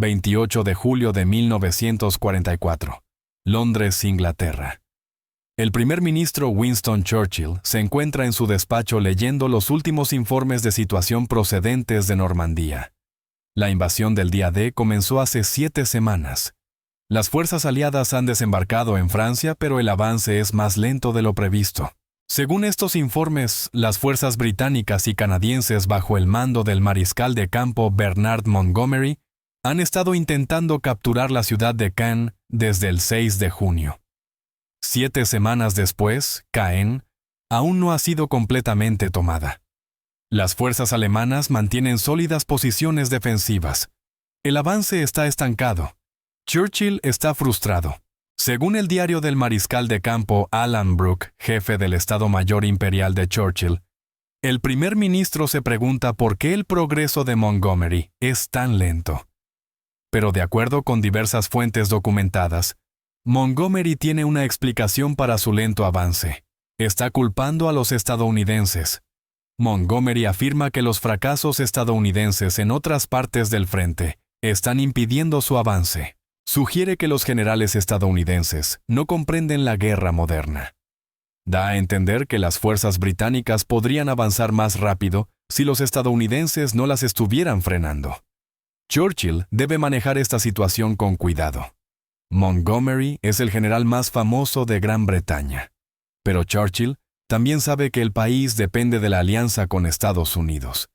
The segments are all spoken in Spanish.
28 de julio de 1944. Londres, Inglaterra. El primer ministro Winston Churchill se encuentra en su despacho leyendo los últimos informes de situación procedentes de Normandía. La invasión del día D comenzó hace 7 semanas. Las fuerzas aliadas han desembarcado en Francia, pero el avance es más lento de lo previsto. Según estos informes, las fuerzas británicas y canadienses bajo el mando del mariscal de campo Bernard Montgomery han estado intentando capturar la ciudad de Caen desde el 6 de junio. 7 semanas después, Caen aún no ha sido completamente tomada. Las fuerzas alemanas mantienen sólidas posiciones defensivas. El avance está estancado. Churchill está frustrado. Según el diario del mariscal de campo Alan Brooke, jefe del Estado Mayor Imperial de Churchill, el primer ministro se pregunta por qué el progreso de Montgomery es tan lento. Pero de acuerdo con diversas fuentes documentadas, Montgomery tiene una explicación para su lento avance. Está culpando a los estadounidenses. Montgomery afirma que los fracasos estadounidenses en otras partes del frente están impidiendo su avance. Sugiere que los generales estadounidenses no comprenden la guerra moderna. Da a entender que las fuerzas británicas podrían avanzar más rápido si los estadounidenses no las estuvieran frenando. Churchill debe manejar esta situación con cuidado. Montgomery es el general más famoso de Gran Bretaña. Pero Churchill también sabe que el país depende de la alianza con Estados Unidos.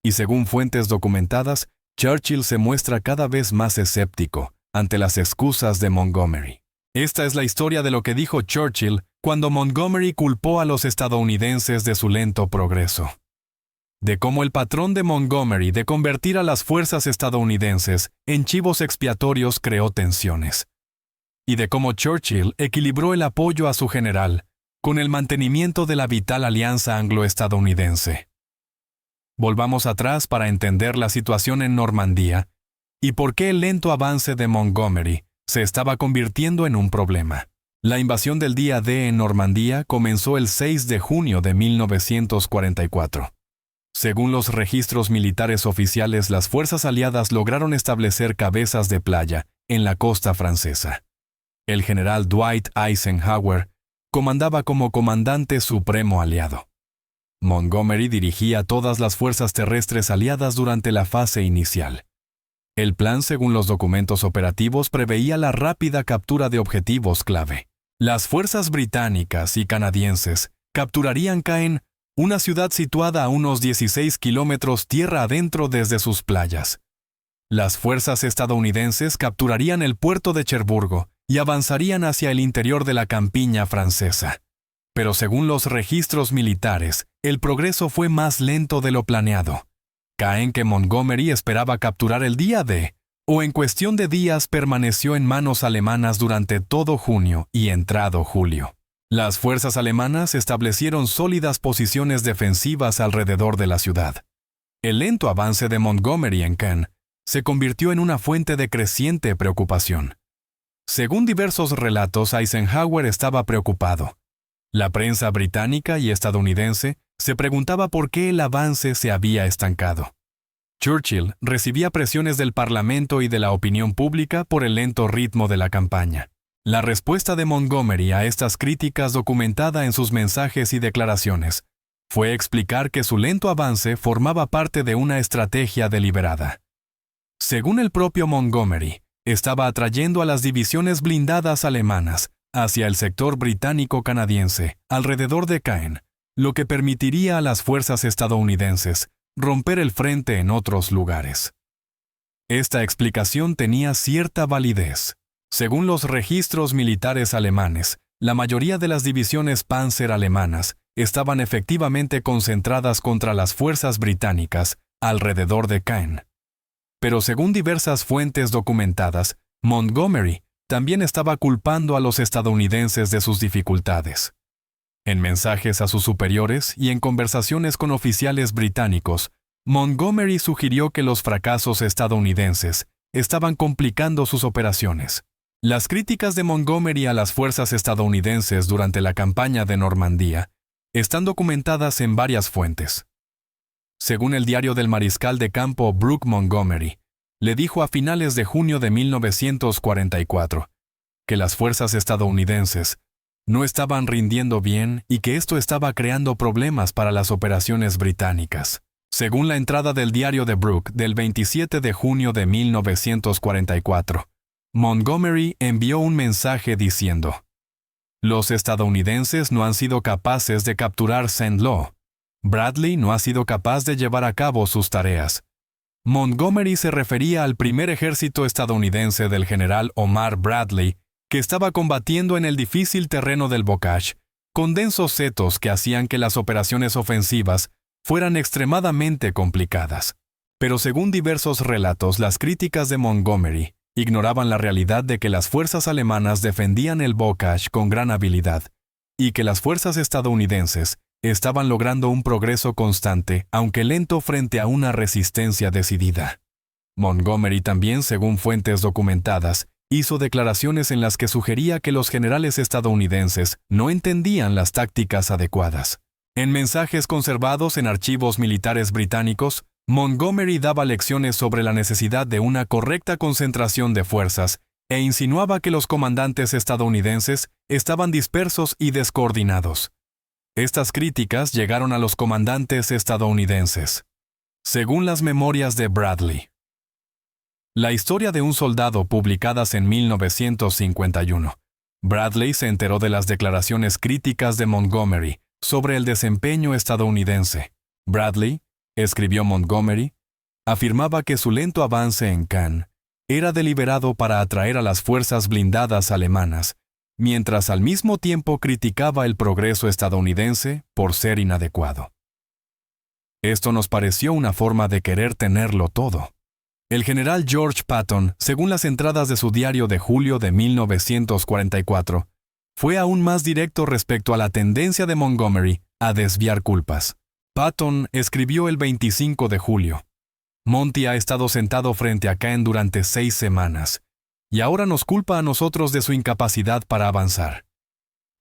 Y según fuentes documentadas, Churchill se muestra cada vez más escéptico ante las excusas de Montgomery. Esta es la historia de lo que dijo Churchill cuando Montgomery culpó a los estadounidenses de su lento progreso. De cómo el patrón de Montgomery de convertir a las fuerzas estadounidenses en chivos expiatorios creó tensiones. Y de cómo Churchill equilibró el apoyo a su general con el mantenimiento de la vital alianza anglo-estadounidense. Volvamos atrás para entender la situación en Normandía y por qué el lento avance de Montgomery se estaba convirtiendo en un problema. La invasión del día D en Normandía comenzó el 6 de junio de 1944. Según los registros militares oficiales, las fuerzas aliadas lograron establecer cabezas de playa en la costa francesa. El general Dwight Eisenhower comandaba como comandante supremo aliado. Montgomery dirigía todas las fuerzas terrestres aliadas durante la fase inicial. El plan, según los documentos operativos, preveía la rápida captura de objetivos clave. Las fuerzas británicas y canadienses capturarían Caen, una ciudad situada a unos 16 kilómetros tierra adentro desde sus playas. Las fuerzas estadounidenses capturarían el puerto de Cherburgo y avanzarían hacia el interior de la campiña francesa. Pero según los registros militares, el progreso fue más lento de lo planeado. Caen, que Montgomery esperaba capturar el día D, o en cuestión de días permaneció en manos alemanas durante todo junio y entrado julio. Las fuerzas alemanas establecieron sólidas posiciones defensivas alrededor de la ciudad. El lento avance de Montgomery en Caen se convirtió en una fuente de creciente preocupación. Según diversos relatos, Eisenhower estaba preocupado. La prensa británica y estadounidense se preguntaba por qué el avance se había estancado. Churchill recibía presiones del Parlamento y de la opinión pública por el lento ritmo de la campaña. La respuesta de Montgomery a estas críticas, documentada en sus mensajes y declaraciones, fue explicar que su lento avance formaba parte de una estrategia deliberada. Según el propio Montgomery, estaba atrayendo a las divisiones blindadas alemanas hacia el sector británico-canadiense, alrededor de Caen, lo que permitiría a las fuerzas estadounidenses romper el frente en otros lugares. Esta explicación tenía cierta validez. Según los registros militares alemanes, la mayoría de las divisiones Panzer alemanas estaban efectivamente concentradas contra las fuerzas británicas alrededor de Caen. Pero según diversas fuentes documentadas, Montgomery también estaba culpando a los estadounidenses de sus dificultades. En mensajes a sus superiores y en conversaciones con oficiales británicos, Montgomery sugirió que los fracasos estadounidenses estaban complicando sus operaciones. Las críticas de Montgomery a las fuerzas estadounidenses durante la campaña de Normandía están documentadas en varias fuentes. Según el diario del mariscal de campo Brooke Montgomery, le dijo a finales de junio de 1944 que las fuerzas estadounidenses no estaban rindiendo bien y que esto estaba creando problemas para las operaciones británicas. Según la entrada del diario de Brooke del 27 de junio de 1944, Montgomery envió un mensaje diciendo: «Los estadounidenses no han sido capaces de capturar St. Lo. Bradley no ha sido capaz de llevar a cabo sus tareas». Montgomery se refería al primer ejército estadounidense del general Omar Bradley, que estaba combatiendo en el difícil terreno del Bocage, con densos setos que hacían que las operaciones ofensivas fueran extremadamente complicadas. Pero según diversos relatos, las críticas de Montgomery ignoraban la realidad de que las fuerzas alemanas defendían el Bocage con gran habilidad y que las fuerzas estadounidenses estaban logrando un progreso constante, aunque lento, frente a una resistencia decidida. Montgomery también, según fuentes documentadas, hizo declaraciones en las que sugería que los generales estadounidenses no entendían las tácticas adecuadas. En mensajes conservados en archivos militares británicos, Montgomery daba lecciones sobre la necesidad de una correcta concentración de fuerzas e insinuaba que los comandantes estadounidenses estaban dispersos y descoordinados. Estas críticas llegaron a los comandantes estadounidenses. Según las memorias de Bradley, La historia de un soldado, publicadas en 1951, Bradley se enteró de las declaraciones críticas de Montgomery sobre el desempeño estadounidense. Bradley, escribió Montgomery, afirmaba que su lento avance en Cannes era deliberado para atraer a las fuerzas blindadas alemanas, mientras al mismo tiempo criticaba el progreso estadounidense por ser inadecuado. Esto nos pareció una forma de querer tenerlo todo. El general George Patton, según las entradas de su diario de julio de 1944, fue aún más directo respecto a la tendencia de Montgomery a desviar culpas. Patton escribió el 25 de julio: «Monty ha estado sentado frente a Cannes durante 6 semanas, y ahora nos culpa a nosotros de su incapacidad para avanzar.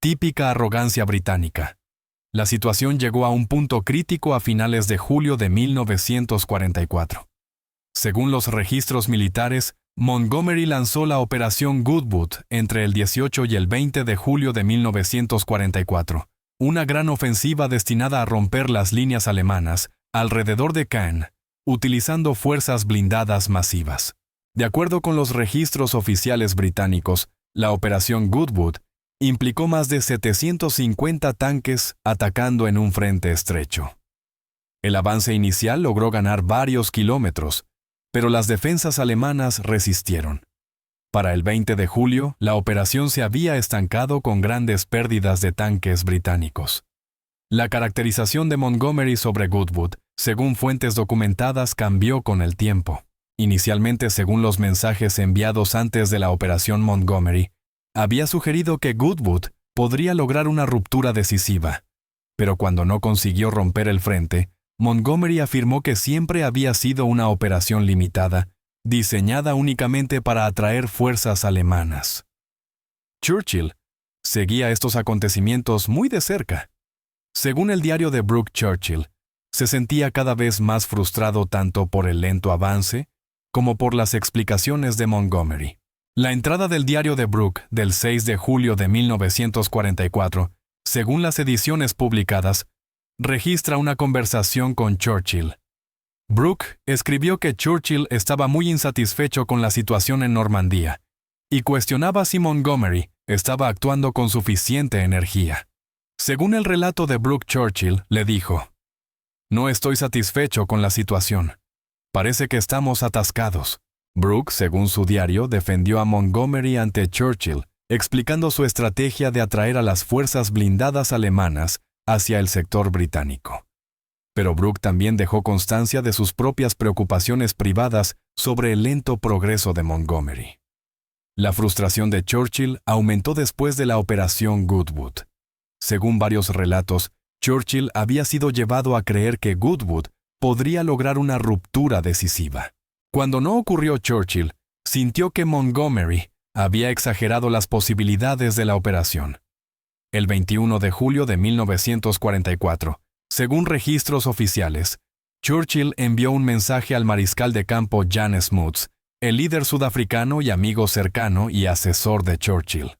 Típica arrogancia británica. La situación llegó a un punto crítico a finales de julio de 1944. Según los registros militares, Montgomery lanzó la Operación Goodwood entre el 18 y el 20 de julio de 1944, una gran ofensiva destinada a romper las líneas alemanas alrededor de Cannes, utilizando fuerzas blindadas masivas. De acuerdo con los registros oficiales británicos, la Operación Goodwood implicó más de 750 tanques atacando en un frente estrecho. El avance inicial logró ganar varios kilómetros, pero las defensas alemanas resistieron. Para el 20 de julio, la operación se había estancado con grandes pérdidas de tanques británicos. La caracterización de Montgomery sobre Goodwood, según fuentes documentadas, cambió con el tiempo. Inicialmente, según los mensajes enviados antes de la Operación Montgomery, había sugerido que Goodwood podría lograr una ruptura decisiva. Pero cuando no consiguió romper el frente, Montgomery afirmó que siempre había sido una operación limitada, diseñada únicamente para atraer fuerzas alemanas. Churchill seguía estos acontecimientos muy de cerca. Según el diario de Brooke, Churchill se sentía cada vez más frustrado tanto por el lento avance como por las explicaciones de Montgomery. La entrada del diario de Brooke del 6 de julio de 1944, según las ediciones publicadas, registra una conversación con Churchill. Brooke escribió que Churchill estaba muy insatisfecho con la situación en Normandía y cuestionaba si Montgomery estaba actuando con suficiente energía. Según el relato de Brooke, Churchill le dijo: «No estoy satisfecho con la situación. Parece que estamos atascados». Brooke, según su diario, defendió a Montgomery ante Churchill, explicando su estrategia de atraer a las fuerzas blindadas alemanas hacia el sector británico. Pero Brooke también dejó constancia de sus propias preocupaciones privadas sobre el lento progreso de Montgomery. La frustración de Churchill aumentó después de la Operación Goodwood. Según varios relatos, Churchill había sido llevado a creer que Goodwood podría lograr una ruptura decisiva. Cuando no ocurrió, Churchill sintió que Montgomery había exagerado las posibilidades de la operación. El 21 de julio de 1944, según registros oficiales, Churchill envió un mensaje al mariscal de campo Jan Smuts, el líder sudafricano y amigo cercano y asesor de Churchill.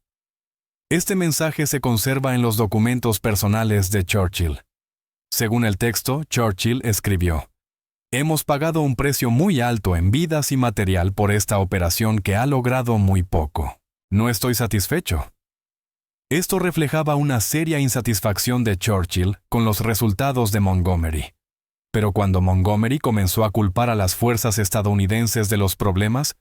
Este mensaje se conserva en los documentos personales de Churchill. Según el texto, Churchill escribió: «Hemos pagado un precio muy alto en vidas y material por esta operación que ha logrado muy poco. No estoy satisfecho». Esto reflejaba una seria insatisfacción de Churchill con los resultados de Montgomery. Pero cuando Montgomery comenzó a culpar a las fuerzas estadounidenses de los problemas,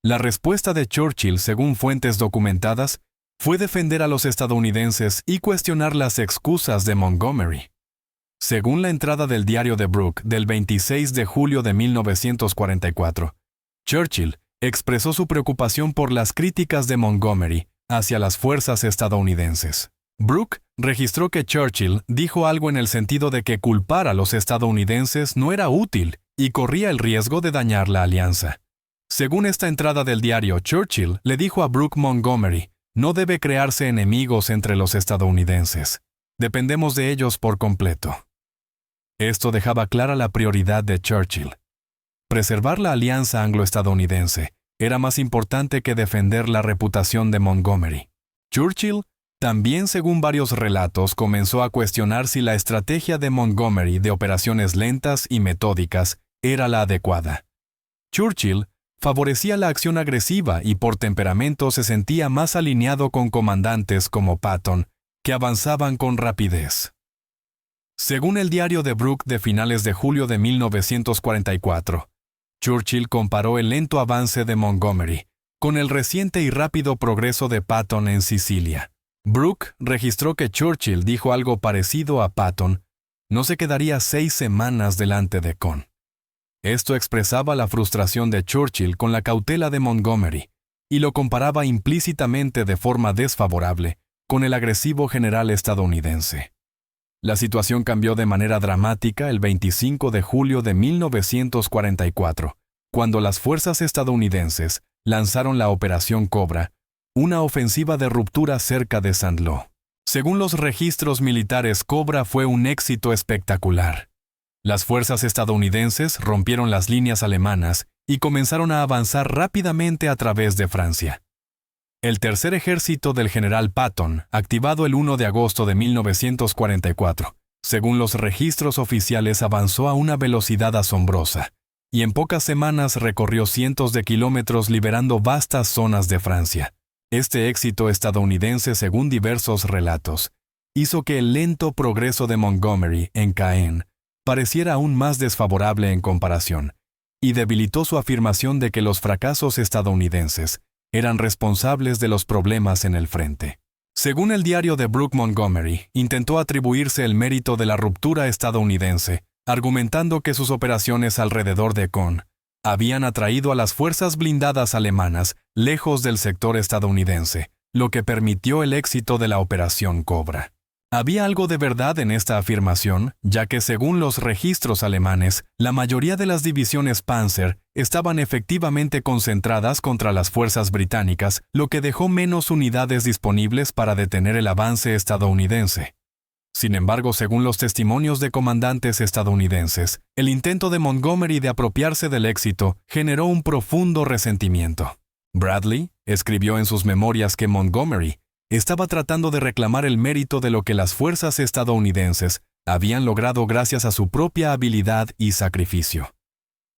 la respuesta de Churchill, según fuentes documentadas, fue defender a los estadounidenses y cuestionar las excusas de Montgomery. Según la entrada del diario de Brooke del 26 de julio de 1944, Churchill expresó su preocupación por las críticas de Montgomery hacia las fuerzas estadounidenses. Brooke registró que Churchill dijo algo en el sentido de que culpar a los estadounidenses no era útil y corría el riesgo de dañar la alianza. Según esta entrada del diario, Churchill le dijo a Brooke Montgomery: «No debe crearse enemigos entre los estadounidenses. Dependemos de ellos por completo». Esto dejaba clara la prioridad de Churchill. Preservar la alianza anglo-estadounidense era más importante que defender la reputación de Montgomery. Churchill también, según varios relatos, comenzó a cuestionar si la estrategia de Montgomery de operaciones lentas y metódicas era la adecuada. Churchill favorecía la acción agresiva y por temperamento se sentía más alineado con comandantes como Patton, que avanzaban con rapidez. Según el diario de Brooke de finales de julio de 1944, Churchill comparó el lento avance de Montgomery con el reciente y rápido progreso de Patton en Sicilia. Brooke registró que Churchill dijo algo parecido a Patton: «No se quedaría 6 semanas delante de Con». Esto expresaba la frustración de Churchill con la cautela de Montgomery y lo comparaba implícitamente de forma desfavorable con el agresivo general estadounidense. La situación cambió de manera dramática el 25 de julio de 1944, cuando las fuerzas estadounidenses lanzaron la Operación Cobra, una ofensiva de ruptura cerca de St. Lo. Según los registros militares, Cobra fue un éxito espectacular. Las fuerzas estadounidenses rompieron las líneas alemanas y comenzaron a avanzar rápidamente a través de Francia. El tercer ejército del general Patton, activado el 1 de agosto de 1944, según los registros oficiales, avanzó a una velocidad asombrosa, y en pocas semanas recorrió cientos de kilómetros liberando vastas zonas de Francia. Este éxito estadounidense, según diversos relatos, hizo que el lento progreso de Montgomery en Caen pareciera aún más desfavorable en comparación, y debilitó su afirmación de que los fracasos estadounidenses eran responsables de los problemas en el frente. Según el diario de Brooke, Montgomery intentó atribuirse el mérito de la ruptura estadounidense, argumentando que sus operaciones alrededor de Con habían atraído a las fuerzas blindadas alemanas lejos del sector estadounidense, lo que permitió el éxito de la Operación Cobra. Había algo de verdad en esta afirmación, ya que según los registros alemanes, la mayoría de las divisiones Panzer estaban efectivamente concentradas contra las fuerzas británicas, lo que dejó menos unidades disponibles para detener el avance estadounidense. Sin embargo, según los testimonios de comandantes estadounidenses, el intento de Montgomery de apropiarse del éxito generó un profundo resentimiento. Bradley escribió en sus memorias que Montgomery estaba tratando de reclamar el mérito de lo que las fuerzas estadounidenses habían logrado gracias a su propia habilidad y sacrificio.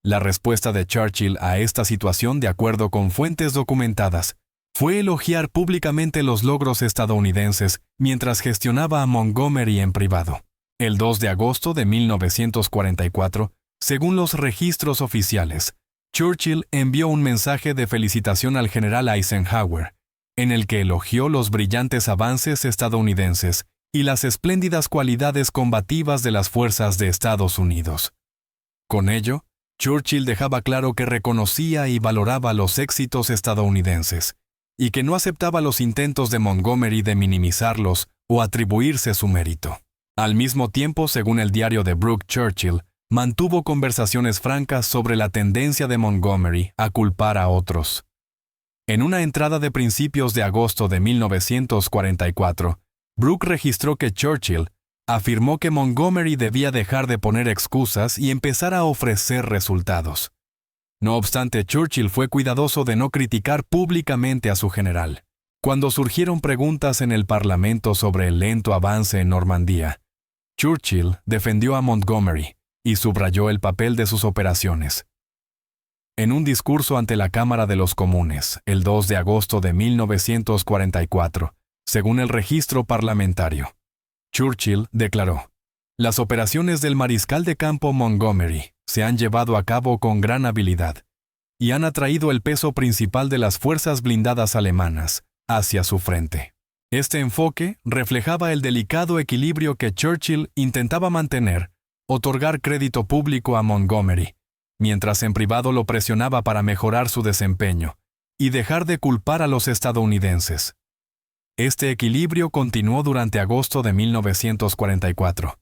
La respuesta de Churchill a esta situación, de acuerdo con fuentes documentadas, fue elogiar públicamente los logros estadounidenses mientras gestionaba a Montgomery en privado. El 2 de agosto de 1944, según los registros oficiales, Churchill envió un mensaje de felicitación al general Eisenhower, en el que elogió los brillantes avances estadounidenses y las espléndidas cualidades combativas de las fuerzas de Estados Unidos. Con ello, Churchill dejaba claro que reconocía y valoraba los éxitos estadounidenses, y que no aceptaba los intentos de Montgomery de minimizarlos o atribuirse su mérito. Al mismo tiempo, según el diario de Brooke, Churchill mantuvo conversaciones francas sobre la tendencia de Montgomery a culpar a otros. En una entrada de principios de agosto de 1944, Brooke registró que Churchill Afirmó que Montgomery debía dejar de poner excusas y empezar a ofrecer resultados. No obstante, Churchill fue cuidadoso de no criticar públicamente a su general. Cuando surgieron preguntas en el Parlamento sobre el lento avance en Normandía, Churchill defendió a Montgomery y subrayó el papel de sus operaciones. En un discurso ante la Cámara de los Comunes, el 2 de agosto de 1944, según el registro parlamentario, Churchill declaró: «Las operaciones del mariscal de campo Montgomery se han llevado a cabo con gran habilidad y han atraído el peso principal de las fuerzas blindadas alemanas hacia su frente». Este enfoque reflejaba el delicado equilibrio que Churchill intentaba mantener, otorgar crédito público a Montgomery, mientras en privado lo presionaba para mejorar su desempeño y dejar de culpar a los estadounidenses. Este equilibrio continuó durante agosto de 1944.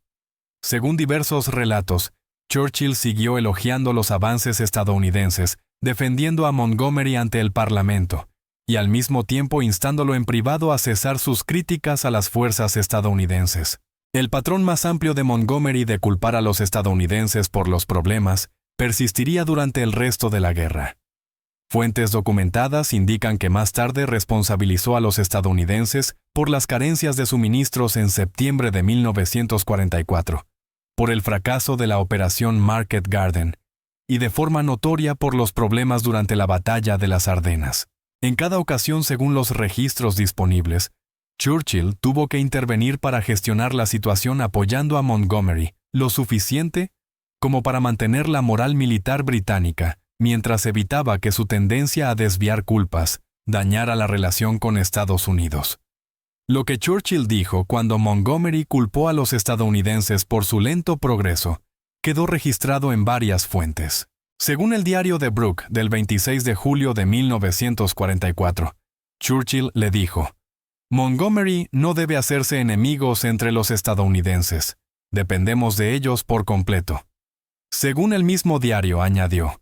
Según diversos relatos, Churchill siguió elogiando los avances estadounidenses, defendiendo a Montgomery ante el Parlamento, y al mismo tiempo instándolo en privado a cesar sus críticas a las fuerzas estadounidenses. El patrón más amplio de Montgomery de culpar a los estadounidenses por los problemas persistiría durante el resto de la guerra. Fuentes documentadas indican que más tarde responsabilizó a los estadounidenses por las carencias de suministros en septiembre de 1944, por el fracaso de la Operación Market Garden y de forma notoria por los problemas durante la Batalla de las Ardenas. En cada ocasión, según los registros disponibles, Churchill tuvo que intervenir para gestionar la situación apoyando a Montgomery lo suficiente como para mantener la moral militar británica, mientras evitaba que su tendencia a desviar culpas dañara la relación con Estados Unidos. Lo que Churchill dijo cuando Montgomery culpó a los estadounidenses por su lento progreso quedó registrado en varias fuentes. Según el diario de Brooke del 26 de julio de 1944, Churchill le dijo: «Montgomery no debe hacerse enemigos entre los estadounidenses. Dependemos de ellos por completo». Según el mismo diario añadió: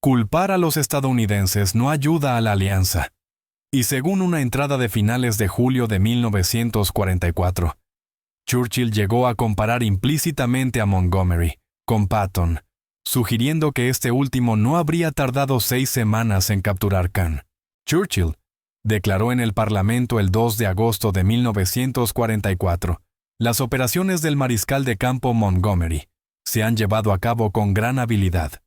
«Culpar a los estadounidenses no ayuda a la alianza». Y según una entrada de finales de julio de 1944, Churchill llegó a comparar implícitamente a Montgomery con Patton, sugiriendo que este último no habría tardado 6 semanas en capturar Cannes. Churchill declaró en el Parlamento el 2 de agosto de 1944: «Las operaciones del mariscal de campo Montgomery se han llevado a cabo con gran habilidad».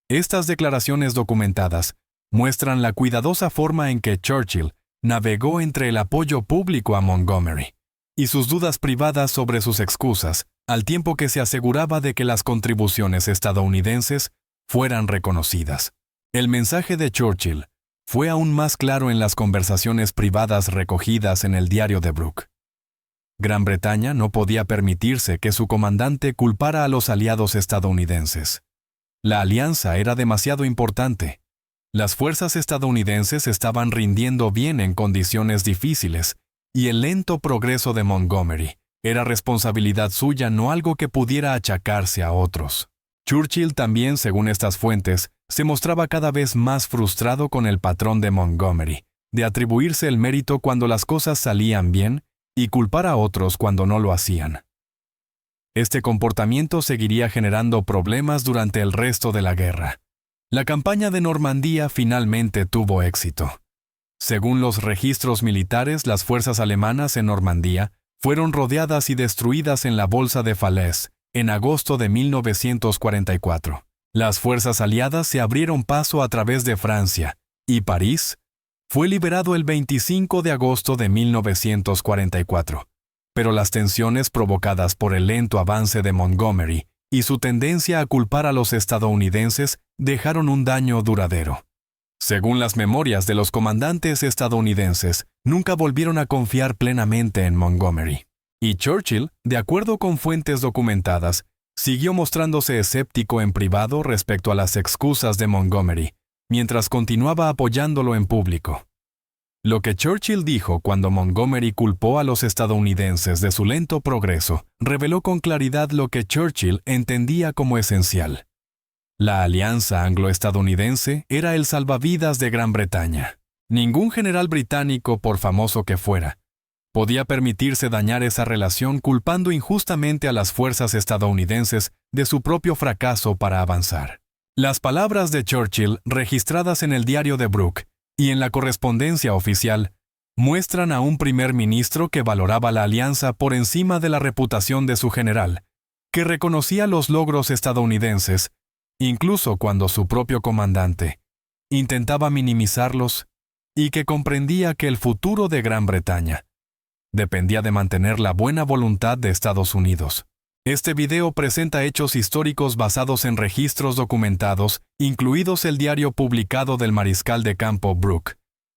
Estas declaraciones documentadas muestran la cuidadosa forma en que Churchill navegó entre el apoyo público a Montgomery y sus dudas privadas sobre sus excusas, al tiempo que se aseguraba de que las contribuciones estadounidenses fueran reconocidas. El mensaje de Churchill fue aún más claro en las conversaciones privadas recogidas en el diario de Brooke. Gran Bretaña no podía permitirse que su comandante culpara a los aliados estadounidenses. La alianza era demasiado importante. Las fuerzas estadounidenses estaban rindiendo bien en condiciones difíciles, y el lento progreso de Montgomery era responsabilidad suya, no algo que pudiera achacarse a otros. Churchill también, según estas fuentes, se mostraba cada vez más frustrado con el patrón de Montgomery, de atribuirse el mérito cuando las cosas salían bien y culpar a otros cuando no lo hacían. Este comportamiento seguiría generando problemas durante el resto de la guerra. La campaña de Normandía finalmente tuvo éxito. Según los registros militares, las fuerzas alemanas en Normandía fueron rodeadas y destruidas en la Bolsa de Falaise en agosto de 1944. Las fuerzas aliadas se abrieron paso a través de Francia, y París fue liberado el 25 de agosto de 1944. Pero las tensiones provocadas por el lento avance de Montgomery y su tendencia a culpar a los estadounidenses dejaron un daño duradero. Según las memorias de los comandantes estadounidenses, nunca volvieron a confiar plenamente en Montgomery. Y Churchill, de acuerdo con fuentes documentadas, siguió mostrándose escéptico en privado respecto a las excusas de Montgomery, mientras continuaba apoyándolo en público. Lo que Churchill dijo cuando Montgomery culpó a los estadounidenses de su lento progreso reveló con claridad lo que Churchill entendía como esencial. La alianza anglo-estadounidense era el salvavidas de Gran Bretaña. Ningún general británico, por famoso que fuera, Podía permitirse dañar esa relación culpando injustamente a las fuerzas estadounidenses de su propio fracaso para avanzar. Las palabras de Churchill, registradas en el diario de Brooke y en la correspondencia oficial, muestran a un primer ministro que valoraba la alianza por encima de la reputación de su general, que reconocía los logros estadounidenses, incluso cuando su propio comandante intentaba minimizarlos, y que comprendía que el futuro de Gran Bretaña dependía de mantener la buena voluntad de Estados Unidos. Este video presenta hechos históricos basados en registros documentados, incluidos el diario publicado del mariscal de campo Brooke,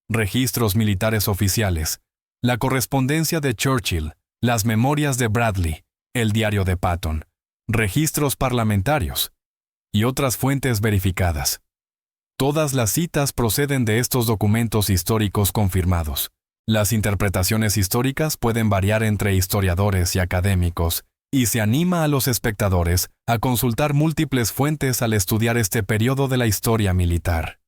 registros militares oficiales, la correspondencia de Churchill, las memorias de Bradley, el diario de Patton, registros parlamentarios y otras fuentes verificadas. Todas las citas proceden de estos documentos históricos confirmados. Las interpretaciones históricas pueden variar entre historiadores y académicos, y se anima a los espectadores a consultar múltiples fuentes al estudiar este periodo de la historia militar.